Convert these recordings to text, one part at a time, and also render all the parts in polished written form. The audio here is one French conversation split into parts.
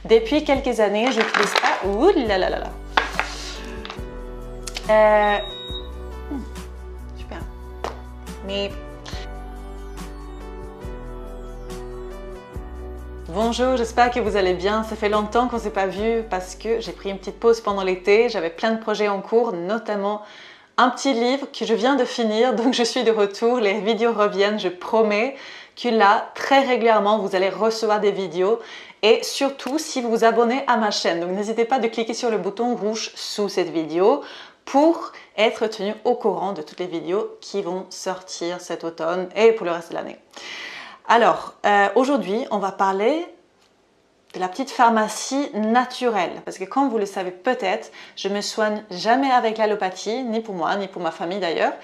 Depuis quelques années, je n'utilise pas... Ouh là là là là. Super. Mais... Bonjour, j'espère que vous allez bien. Ça fait longtemps qu'on ne s'est pas vu parce que j'ai pris une petite pause pendant l'été. J'avais plein de projets en cours, notamment un petit livre que je viens de finir. Donc je suis de retour, les vidéos reviennent, je promets que là, très régulièrement, vous allez recevoir des vidéos. Et surtout, si vous vous abonnez à ma chaîne. Donc n'hésitez pas de cliquer sur le bouton rouge sous cette vidéo pour être tenu au courant de toutes les vidéos qui vont sortir cet automne et pour le reste de l'année. Alors, aujourd'hui, on va parler de la petite pharmacie naturelle. Parce que comme vous le savez peut-être, je ne me soigne jamais avec l'allopathie, ni pour moi, ni pour ma famille d'ailleurs.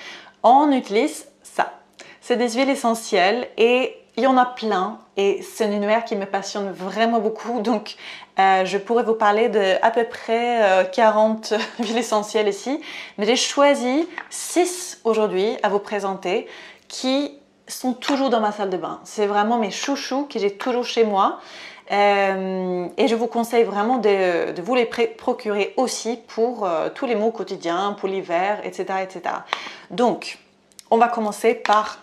On utilise ça. C'est des huiles essentielles et il y en a plein. Et c'est un univers qui me passionne vraiment beaucoup. Donc, je pourrais vous parler de à peu près 40 huiles essentielles ici. Mais j'ai choisi 6 aujourd'hui à vous présenter qui sont toujours dans ma salle de bain. C'est vraiment mes chouchous que j'ai toujours chez moi. Et je vous conseille vraiment de vous les procurer aussi pour tous les maux quotidiens, pour l'hiver, etc., etc. Donc, on va commencer par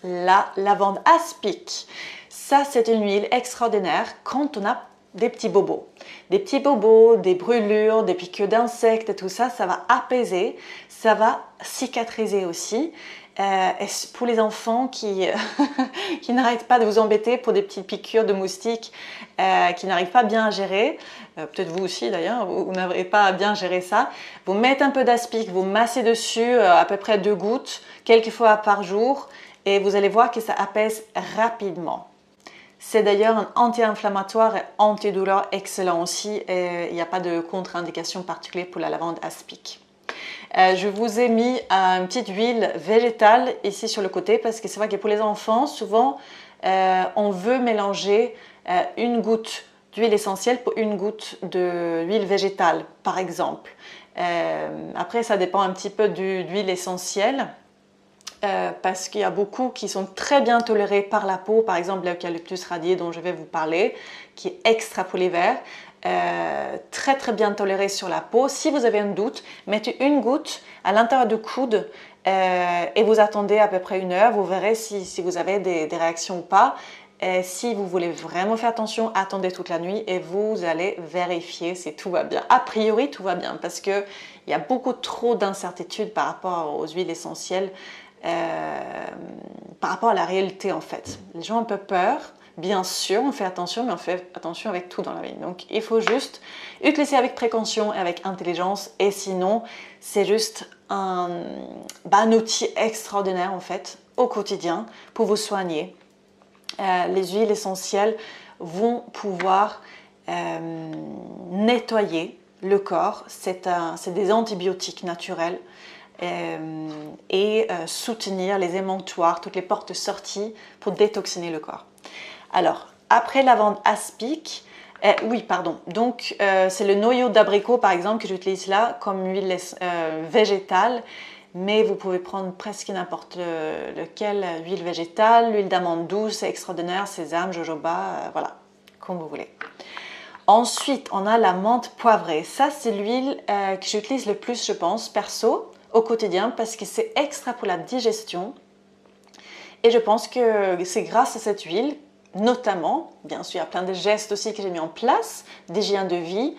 la lavande aspic. Ça, c'est une huile extraordinaire quand on a des petits bobos. Des petits bobos, des brûlures, des piqûres d'insectes et tout ça, ça va apaiser, ça va cicatriser aussi. Et pour les enfants qui n'arrêtent pas de vous embêter pour des petites piqûres de moustiques qui n'arrivent pas bien à gérer, peut-être vous aussi d'ailleurs, vous n'arrivez pas à bien gérer ça, vous mettez un peu d'aspic, vous massez dessus à peu près 2 gouttes, quelques fois par jour, et vous allez voir que ça apaise rapidement. C'est d'ailleurs un anti-inflammatoire et antidouleur excellent aussi, et il n'y a pas de contre-indication particulière pour la lavande aspic. Je vous ai mis une petite huile végétale ici sur le côté parce que c'est vrai que pour les enfants, souvent, on veut mélanger une goutte d'huile essentielle pour une goutte d'huile végétale, par exemple. Après, ça dépend un petit peu d'huile essentielle parce qu'il y a beaucoup qui sont très bien tolérés par la peau, par exemple l'eucalyptus radié dont je vais vous parler, qui est extra pour l'hiver. Très très bien toléré sur la peau. Si vous avez un doute, mettez une goutte à l'intérieur du coude et vous attendez à peu près 1 heure. Vous verrez si vous avez des réactions ou pas. Si vous voulez vraiment faire attention, attendez toute la nuit et vous allez vérifier si tout va bien. A priori, tout va bien parce qu'il y a beaucoup trop d'incertitudes par rapport aux huiles essentielles, par rapport à la réalité en fait. Les gens ont un peu peur. Bien sûr, on fait attention, mais on fait attention avec tout dans la vie. Donc, il faut juste utiliser avec précaution et avec intelligence. Et sinon, c'est juste un outil extraordinaire, en fait, au quotidien pour vous soigner. Les huiles essentielles vont pouvoir nettoyer le corps. C'est des antibiotiques naturels. Et soutenir les émonctoires, toutes les portes de sortie pour détoxiner le corps. Alors, après lavande aspic, donc c'est le noyau d'abricot par exemple que j'utilise là comme huile végétale, mais vous pouvez prendre presque n'importe lequel huile végétale, l'huile d'amande douce, extraordinaire, sésame, jojoba, voilà, comme vous voulez. Ensuite, on a la menthe poivrée. Ça, c'est l'huile que j'utilise le plus, je pense, perso, au quotidien, parce que c'est extra pour la digestion. Et je pense que c'est grâce à cette huile, notamment, bien sûr, il y a plein de gestes aussi que j'ai mis en place, d'hygiène de vie,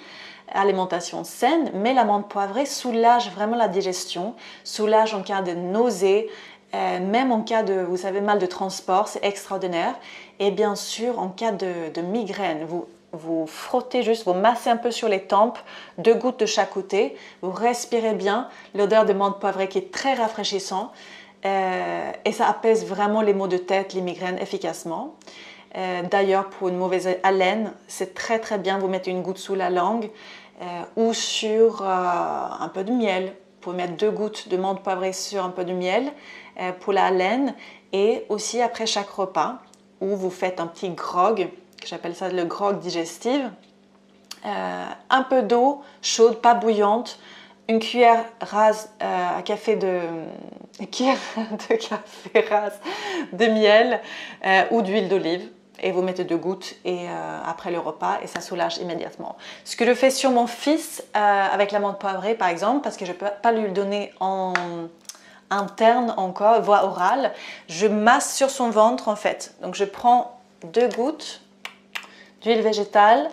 alimentation saine, mais la menthe poivrée soulage vraiment la digestion, soulage en cas de nausée, même en cas de, vous savez, mal de transport, c'est extraordinaire. Et bien sûr, en cas de migraine, vous frottez juste, vous massez un peu sur les tempes, 2 gouttes de chaque côté, vous respirez bien l'odeur de menthe poivrée qui est très rafraîchissant et ça apaise vraiment les maux de tête, les migraines efficacement. D'ailleurs, pour une mauvaise haleine, c'est très très bien, vous mettez une goutte sous la langue ou sur un peu de miel. Vous pouvez mettre 2 gouttes de menthe poivrée sur un peu de miel pour la haleine et aussi après chaque repas où vous faites un petit grog, j'appelle ça le grog digestif, un peu d'eau chaude, pas bouillante, une cuillère rase à café de café rase de miel ou d'huile d'olive. et vous mettez 2 gouttes et, après le repas et ça soulage immédiatement. Ce que je fais sur mon fils avec la menthe poivrée par exemple, parce que je ne peux pas lui le donner en interne encore, voie orale, je masse sur son ventre en fait. Donc je prends 2 gouttes d'huile végétale,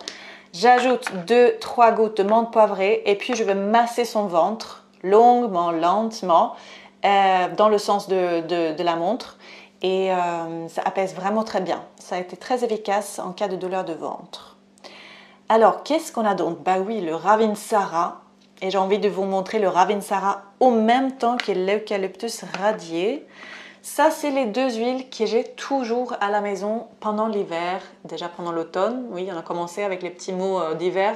j'ajoute 2-3 gouttes de menthe poivrée et puis je vais masser son ventre longuement, lentement, dans le sens de la montre. Et ça apaise vraiment très bien. Ça a été très efficace en cas de douleur de ventre. Alors, qu'est-ce qu'on a donc? Bah oui, le Ravinsara. Et j'ai envie de vous montrer le Ravinsara au même temps que l'eucalyptus radié. Ça, c'est les 2 huiles que j'ai toujours à la maison pendant l'hiver. Déjà pendant l'automne, oui, on a commencé avec les petits mots d'hiver.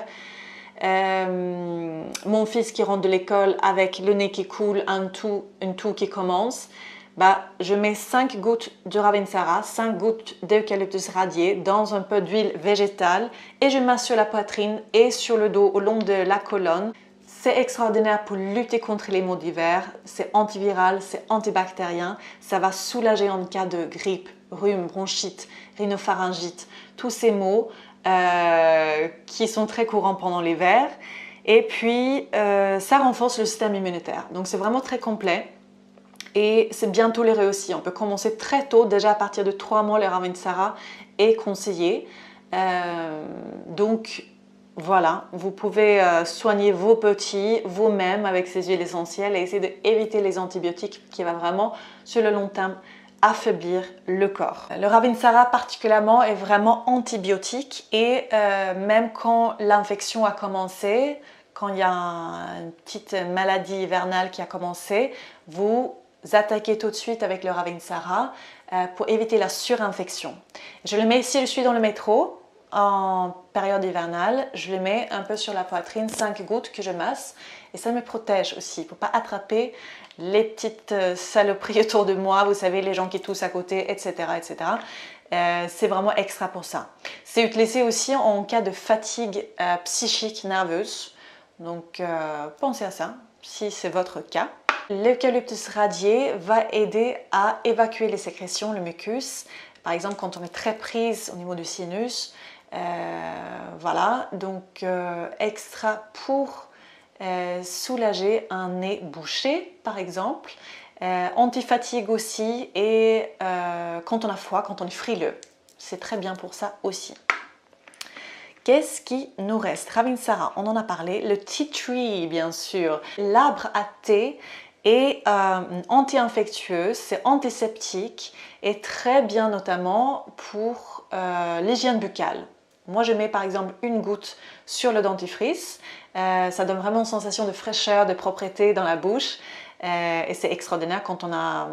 Mon fils qui rentre de l'école avec le nez qui coule, une toux qui commence. Bah, je mets 5 gouttes de Ravinsara, 5 gouttes d'eucalyptus radié dans un peu d'huile végétale et je masse sur la poitrine et sur le dos au long de la colonne. C'est extraordinaire pour lutter contre les maux d'hiver, c'est antiviral, c'est antibactérien, ça va soulager en cas de grippe, rhume, bronchite, rhinopharyngite, tous ces maux qui sont très courants pendant l'hiver. Et puis, ça renforce le système immunitaire, donc c'est vraiment très complet. Et c'est bien toléré aussi. On peut commencer très tôt, déjà à partir de 3 mois, le Ravinsara est conseillé. Donc voilà, vous pouvez soigner vos petits vous-même avec ces huiles essentielles et essayer d'éviter les antibiotiques qui va vraiment, sur le long terme, affaiblir le corps. Le Ravinsara particulièrement est vraiment antibiotique et même quand l'infection a commencé, quand il y a une petite maladie hivernale qui a commencé, vous attaquez tout de suite avec le Ravinsara pour éviter la surinfection. Je le mets, si je suis dans le métro en période hivernale, je le mets un peu sur la poitrine, 5 gouttes que je masse et ça me protège aussi pour pas attraper les petites saloperies autour de moi, vous savez, les gens qui toussent à côté, etc. etc. C'est vraiment extra pour ça. C'est utilisé aussi en cas de fatigue psychique, nerveuse. Donc pensez à ça si c'est votre cas. L'eucalyptus radié va aider à évacuer les sécrétions, le mucus. Par exemple, quand on est très prise au niveau du sinus. Voilà, donc extra pour soulager un nez bouché, par exemple. Anti-fatigue aussi et quand on a froid, quand on est frileux. C'est très bien pour ça aussi. Qu'est-ce qui nous reste? Ravinsara, on en a parlé. Le tea tree, bien sûr. L'arbre à thé est anti-infectieux, c'est antiseptique et très bien notamment pour l'hygiène buccale. Moi, je mets par exemple une goutte sur le dentifrice. Ça donne vraiment une sensation de fraîcheur, de propreté dans la bouche. Et c'est extraordinaire quand on a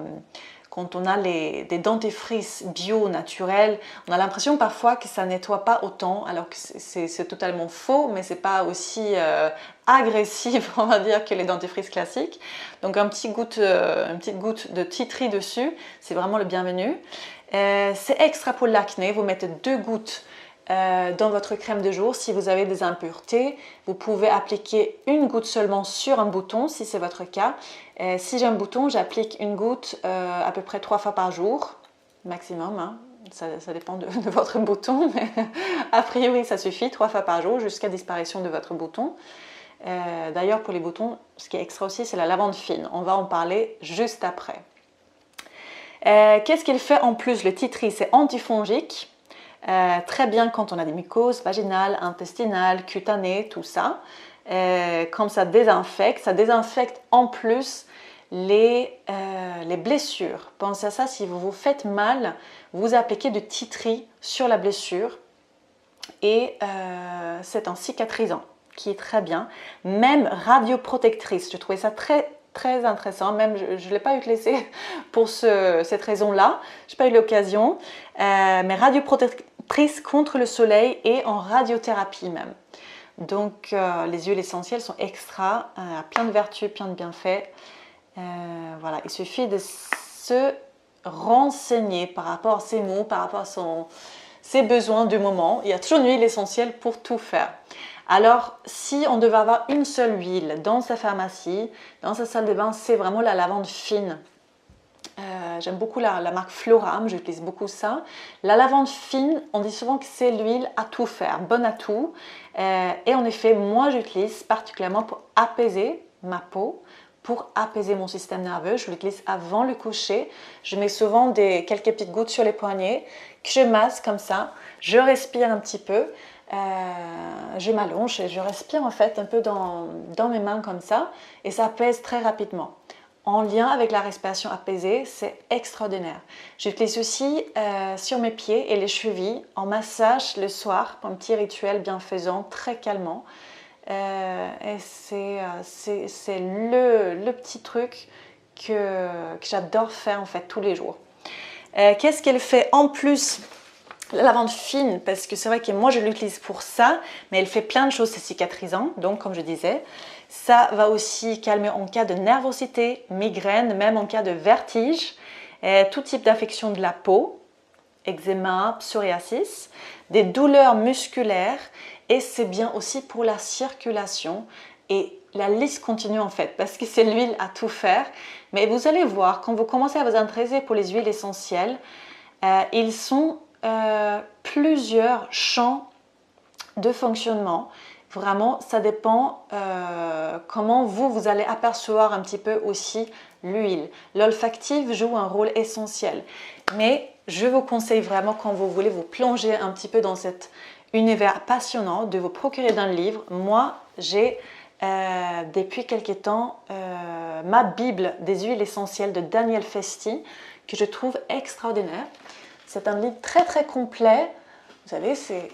des dentifrices bio naturels. On a l'impression parfois que ça nettoie pas autant, alors que c'est totalement faux, mais c'est pas aussi agressif, on va dire, que les dentifrices classiques. Donc une petite goutte de tea tree dessus, c'est vraiment le bienvenu. C'est extra pour l'acné, vous mettez 2 gouttes dans votre crème de jour. Si vous avez des impuretés, vous pouvez appliquer une goutte seulement sur un bouton si c'est votre cas. Si j'ai un bouton, j'applique une goutte à peu près 3 fois par jour maximum, hein. Ça dépend de votre bouton, mais a priori ça suffit, 3 fois par jour jusqu'à disparition de votre bouton. D'ailleurs pour les boutons, ce qui est extra aussi, c'est la lavande fine. On va en parler juste après. Qu'est-ce qu'il fait en plus? Le tea tree, c'est antifongique. Très bien quand on a des mycoses vaginales, intestinales, cutanées, tout ça. Comme ça désinfecte en plus les blessures. Pensez à ça, si vous vous faites mal, vous appliquez du tea tree sur la blessure et c'est un cicatrisant qui est très bien. Même radioprotectrice, je trouvais ça très intéressant, même je ne l'ai pas utilisé pour cette raison-là, je n'ai pas eu l'occasion, mais radioprotectrice contre le soleil et en radiothérapie même. Donc les huiles essentielles sont extra, plein de vertus, plein de bienfaits. Voilà, il suffit de se renseigner par rapport à ses mots, par rapport à ses besoins du moment. Il y a toujours une huile essentielle pour tout faire. Alors, si on devait avoir une seule huile dans sa pharmacie, dans sa salle de bain, c'est vraiment la lavande fine. J'aime beaucoup la marque Floram, j'utilise beaucoup ça. La lavande fine, on dit souvent que c'est l'huile à tout faire, bonne à tout. Et en effet, moi j'utilise particulièrement pour apaiser ma peau, pour apaiser mon système nerveux. Je l'utilise avant le coucher. Je mets souvent quelques petites gouttes sur les poignets que je masse comme ça. Je respire un petit peu. Je m'allonge et je respire en fait un peu dans mes mains comme ça. Et ça apaise très rapidement. En lien avec la respiration apaisée, c'est extraordinaire. J'utilise aussi sur mes pieds et les chevilles en massage le soir pour un petit rituel bienfaisant, très calmant. Et c'est le petit truc que j'adore faire en fait tous les jours. Qu'est-ce qu'elle fait en plus? La lavande fine, parce que c'est vrai que moi je l'utilise pour ça, mais elle fait plein de choses, c'est cicatrisant, donc comme je disais, ça va aussi calmer en cas de nervosité, migraine, même en cas de vertige, tout type d'affection de la peau, eczéma, psoriasis, des douleurs musculaires, et c'est bien aussi pour la circulation, et la liste continue en fait, parce que c'est l'huile à tout faire, mais vous allez voir, quand vous commencez à vous intéresser pour les huiles essentielles, ils sont plusieurs champs de fonctionnement. Vraiment, ça dépend comment vous allez apercevoir un petit peu aussi l'huile. L'olfactive joue un rôle essentiel. Mais je vous conseille vraiment quand vous voulez vous plonger un petit peu dans cet univers passionnant de vous procurer d'un livre. Moi, j'ai depuis quelques temps ma Bible des huiles essentielles de Daniel Festi que je trouve extraordinaire. C'est un livre très très complet, vous savez, c'est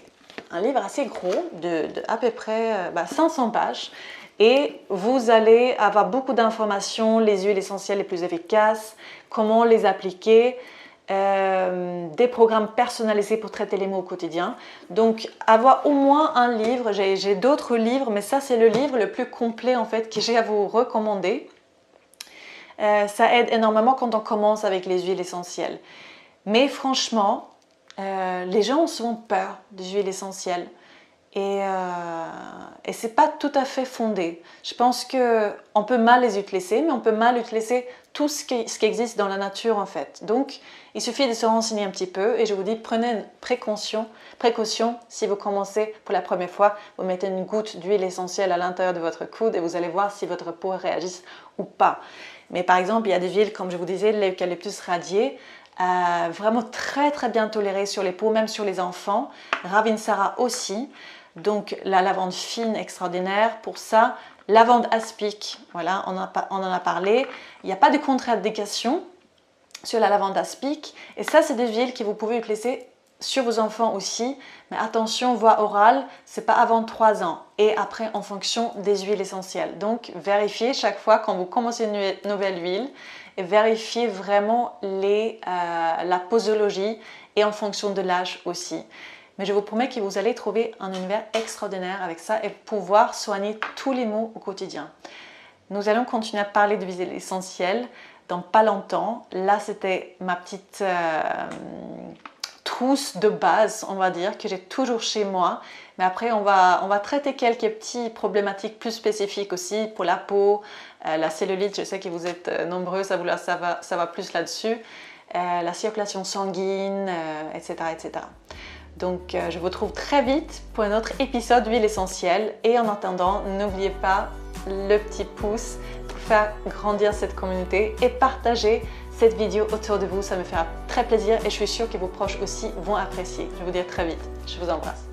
un livre assez gros, de à peu près 500 pages. Et vous allez avoir beaucoup d'informations, les huiles essentielles les plus efficaces, comment les appliquer, des programmes personnalisés pour traiter les maux au quotidien. Donc avoir au moins un livre, j'ai d'autres livres, mais ça c'est le livre le plus complet en fait que j'ai à vous recommander. Ça aide énormément quand on commence avec les huiles essentielles. Mais franchement, les gens ont souvent peur des huiles essentielles et c'est pas tout à fait fondé. Je pense qu'on peut mal les utiliser, mais on peut mal utiliser tout ce qui existe dans la nature en fait. Donc, il suffit de se renseigner un petit peu et je vous dis, prenez une précaution si vous commencez pour la première fois. Vous mettez une goutte d'huile essentielle à l'intérieur de votre coude et vous allez voir si votre peau réagit ou pas. Mais par exemple, il y a des huiles, comme je vous disais, l'eucalyptus radié, vraiment très très bien toléré sur les peaux, même sur les enfants. Ravinsara aussi. Donc la lavande fine extraordinaire pour ça. Lavande aspic, voilà, on en a parlé. Il n'y a pas de contre-indication sur la lavande aspic. Et ça, c'est des huiles que vous pouvez utiliser sur vos enfants aussi. Mais attention, voie orale, c'est pas avant 3 ans. Et après, en fonction des huiles essentielles. Donc, vérifiez chaque fois quand vous commencez une nouvelle huile et vérifiez vraiment la posologie et en fonction de l'âge aussi. Mais je vous promets que vous allez trouver un univers extraordinaire avec ça et pouvoir soigner tous les maux au quotidien. Nous allons continuer à parler de huiles essentielles dans pas longtemps. Là, c'était ma petite trousse de base, on va dire, que j'ai toujours chez moi. Mais après, on va traiter quelques petites problématiques plus spécifiques aussi pour la peau, la cellulite. Je sais que vous êtes nombreux, ça va plus là-dessus. La circulation sanguine, etc., etc. Donc, je vous retrouve très vite pour un autre épisode d'huile essentielle. Et en attendant, n'oubliez pas le petit pouce pour faire grandir cette communauté et partager cette vidéo autour de vous. Ça me fera très plaisir et je suis sûre que vos proches aussi vont apprécier. Je vous dis à très vite. Je vous embrasse.